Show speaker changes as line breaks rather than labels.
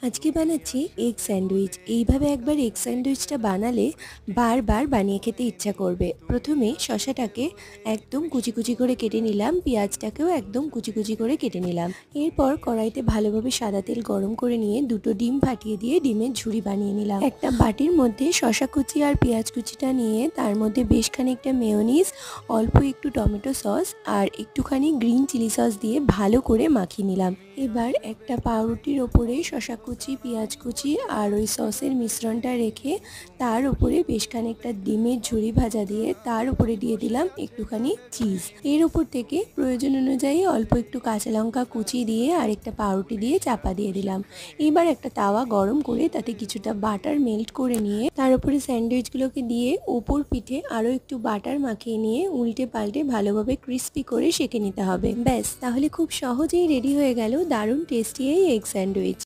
আজকে বানাচ্ছি egg sandwich. এইভাবে একবার এগ স্যান্ডউইচটা বানালে বারবার বানিয়ে খেতে ইচ্ছা করবে। প্রথমে শসাটাকে একদম কুচি কুচি করে কেটে নিলাম, পেঁয়াজটাকেও একদম কুচি কুচি করে কেটে নিলাম। এরপর কড়াইতে ভালোভাবে সাদা তেল গরম করে নিয়ে দুটো ডিম ফাটিয়ে দিয়ে ডিমের ঝুড়ি বানিয়ে নিলাম। একটা বাটির মধ্যে শসা কুচি আর পেঁয়াজ কুচিটা নিয়ে তার মধ্যে বেশ খানিকটা মেয়োনিজ, অল্প একটু টমেটো সস আর একটুখানি গ্রিন চিলি সস দিয়ে ভালো করে মাখিয়ে নিলাম। এবার একটা পাউরুটির ওপরে শসা কুচি, পেঁয়াজ কুচি আর ওই সসের মিশ্রণটা রেখে তার উপরে বেশ খানিকটা ডিমের ঝুড়ি ভাজা দিয়ে তার উপরে দিয়ে দিলাম একটুখানি চিজ। এর উপর থেকে প্রয়োজন অনুযায়ী অল্প একটু কাঁচা লঙ্কা কুচি দিয়ে আর একটা পাউরুটি দিয়ে চাপা দিয়ে দিলাম। এবার একটা তাওয়া গরম করে তাতে কিছুটা বাটার মেল্ট করে নিয়ে তার উপরে স্যান্ডউইচগুলোকে দিয়ে ওপর পিঠে আরও একটু বাটার মাখিয়ে নিয়ে উল্টে পাল্টে ভালোভাবে ক্রিস্পি করে সেঁকে নিতে হবে। ব্যাস, তাহলে খুব সহজেই রেডি হয়ে গেল দারুণ টেস্টি এই এগ স্যান্ডউইচ।